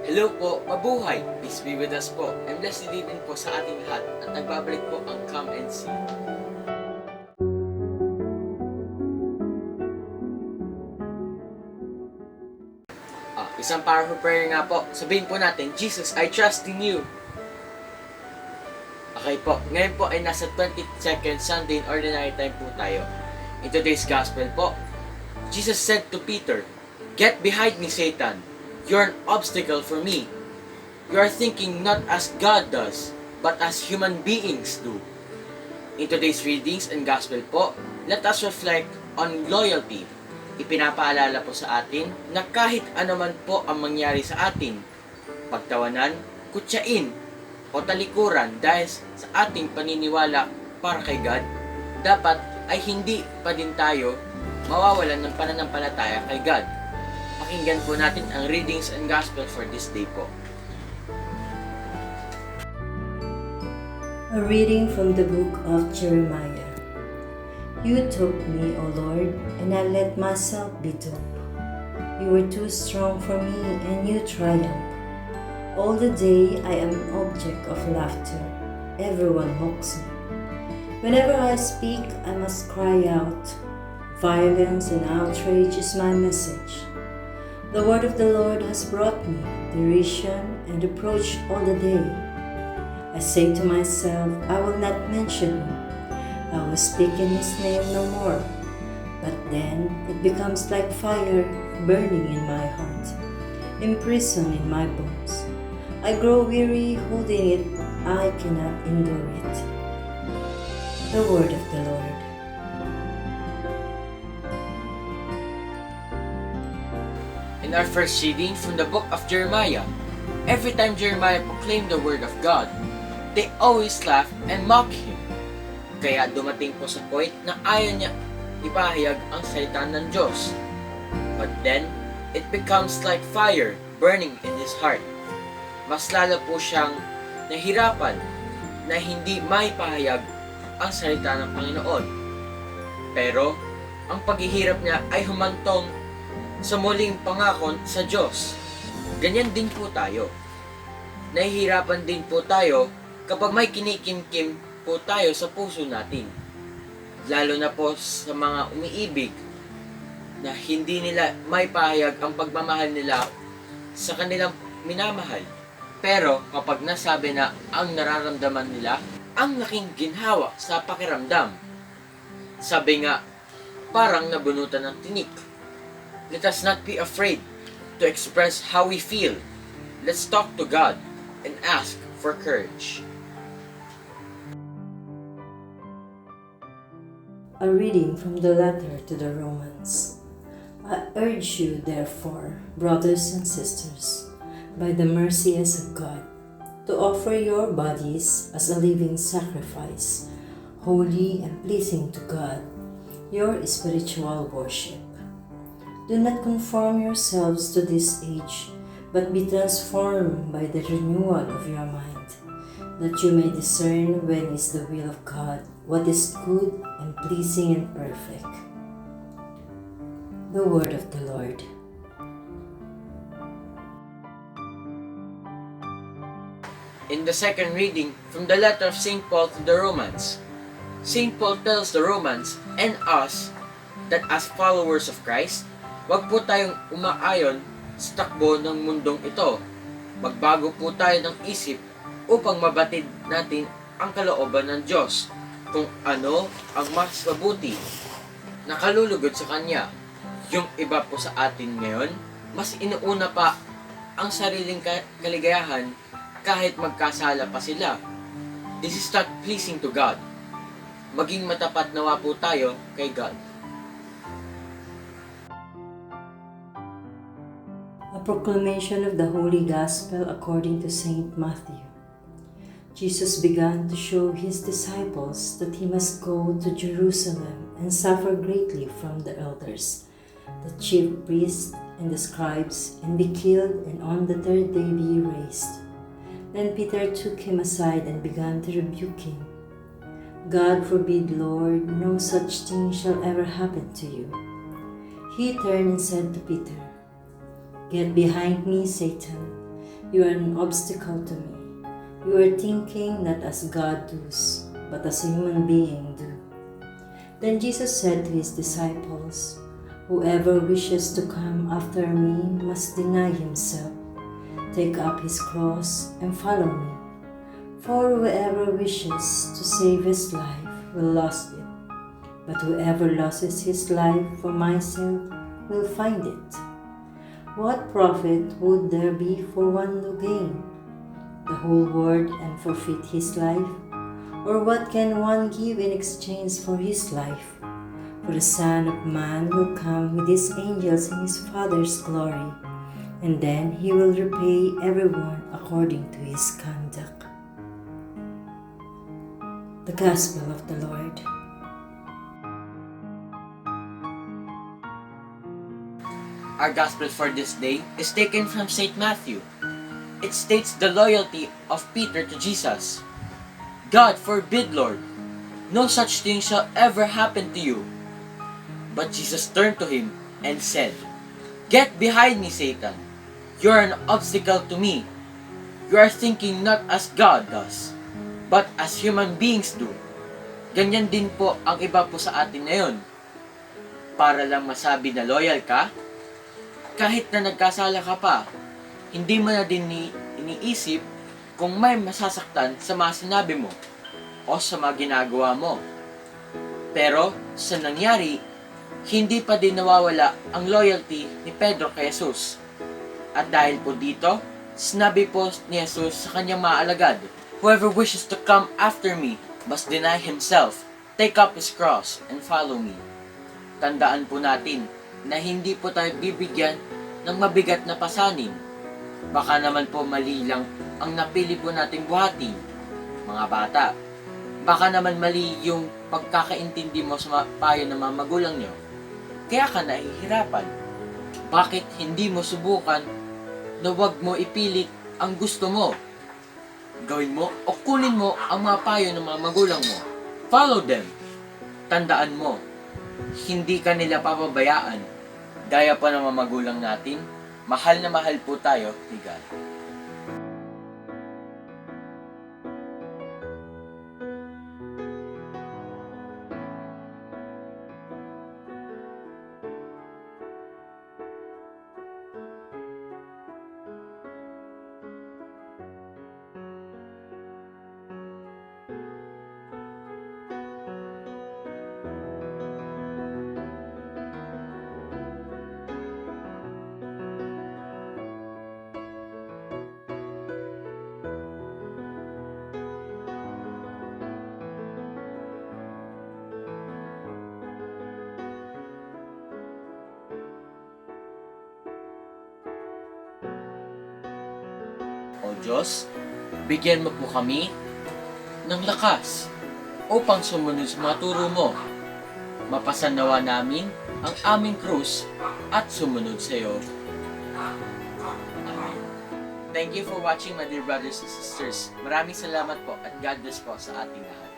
Hello po, mabuhay! Peace be with us po. And blessed din po sa ating lahat at nagbabalik po ang Come and See. Isang powerful prayer nga po. Sabihin po natin, Jesus, I trust in you. Okay po, ngayon po ay nasa 22nd Sunday in Ordinary Time po tayo. In today's Gospel po, Jesus said to Peter, "Get behind me, Satan. You're an obstacle for me. You are thinking not as God does, but as human beings do." In today's readings and Gospel po, let us reflect on loyalty. Ipinapaalala po sa atin na kahit anuman po ang mangyari sa atin, pagtawanan, kutsain, o talikuran dahil sa ating paniniwala para kay God, dapat ay hindi pa din tayo mawawalan ng pananampalataya kay God. Pakinggan po natin ang readings and gospel for this day po. A reading from the book of Jeremiah. You took me, O Lord, and I let myself be took. You were too strong for me, and you triumphed. All the day I am an object of laughter. Everyone mocks me. Whenever I speak, I must cry out. Violence and outrage is my message. The word of the Lord has brought me derision and reproach all the day. I say to myself, I will not mention him. I will speak in his name no more. But then it becomes like fire burning in my heart, imprisoned in my bones. I grow weary holding it, I cannot endure it. The word of the Lord. In our first reading from the book of Jeremiah, every time Jeremiah proclaimed the word of God, they always laugh and mock him. Kaya dumating po sa point na ayaw niya ipahayag ang salita ng Diyos. But then, it becomes like fire burning in his heart. Mas lalo po siyang nahirapan na hindi maipahayag ang salita ng Panginoon. Pero, ang paghihirap niya ay humantong sa muling pangako sa Diyos. Ganyan din po tayo. Nahihirapan din po tayo kapag may kinikimkim po tayo sa puso natin. Lalo na po sa mga umiibig na hindi nila may pahayag ang pagmamahal nila sa kanilang minamahal. Pero kapag nasabi na ang nararamdaman nila, ang laking ginhawa sa pakiramdam. Sabi nga, parang nabunutan ng tinik. Let us not be afraid to express how we feel. Let's talk to God and ask for courage. A reading from the letter to the Romans. I urge you, therefore, brothers and sisters, by the mercies of God, to offer your bodies as a living sacrifice, holy and pleasing to God, your spiritual worship. Do not conform yourselves to this age, but be transformed by the renewal of your mind, that you may discern when is the will of God, what is good and pleasing and perfect. The word of the Lord. In the second reading from the letter of St. Paul to the Romans, St. Paul tells the Romans and us that as followers of Christ, wag po tayong umaayon sa takbo ng mundong ito. Magbago po tayo ng isip upang mabatid natin ang kalooban ng Diyos kung ano ang mas mabuti, nakalulugod sa Kanya. Yung iba po sa atin ngayon, mas inuuna pa ang sariling kaligayahan kahit magkasala pa sila. This is not pleasing to God. Maging matapat nawa po tayo kay God. A proclamation of the Holy Gospel according to Saint Matthew. Jesus began to show his disciples that he must go to Jerusalem and suffer greatly from the elders, the chief priests and the scribes, and be killed, and on the third day be raised. Then Peter took him aside and began to rebuke him. God forbid, Lord, no such thing shall ever happen to you. He turned and said to Peter, Get behind me, Satan. You are an obstacle to me. You are thinking not as God does, but as a human being do. Then Jesus said to his disciples, "Whoever wishes to come after me must deny himself, take up his cross, and follow me. For whoever wishes to save his life will lose it, but whoever loses his life for my sake will find it. What profit would there be for one to gain the whole world and forfeit his life? Or what can one give in exchange for his life? For the Son of Man will come with his angels in his Father's glory, and then he will repay everyone according to his conduct." The Gospel of the Lord. Our Gospel for this day is taken from St. Matthew. It states the loyalty of Peter to Jesus. "God forbid, Lord, no such thing shall ever happen to you." But Jesus turned to him and said, "Get behind me, Satan. You are an obstacle to me. You are thinking not as God does, but as human beings do." Ganyan din po ang iba po sa atin ngayon. Para lang masabi na loyal ka, kahit na nagkasala ka pa, hindi mo na din iniisip kung may masasaktan sa mga sinabi mo o sa mga ginagawa mo. Pero sa nangyari, hindi pa din nawawala ang loyalty ni Pedro kay Jesus. At dahil po dito, sinabi po ni Jesus sa kanyang mga alagad, "Whoever wishes to come after me must deny himself, take up his cross, and follow me." Tandaan po natin na hindi po tayo bibigyan ng mabigat na pasanin. Baka naman po mali lang ang napili po nating buhatin, mga bata. Baka naman mali yung pagkakaintindi mo sa payo ng mga magulang nyo. Kaya ka nahihirapan. Bakit hindi mo subukan na wag mo ipilit ang gusto mo? Gawin mo o kunin mo ang mga payo ng mga magulang mo. Follow them. Tandaan mo, hindi ka nila papabayaan. Gaya pa ng mga magulang natin, mahal na mahal po tayo ni God. O Diyos, bigyan mo po kami ng lakas upang sumunod sa mga turo mo. Mapasanawa namin ang aming krus at sumunod sa iyo. Amen. Thank you for watching, my dear brothers and sisters. Maraming salamat po at God bless po sa ating lahat.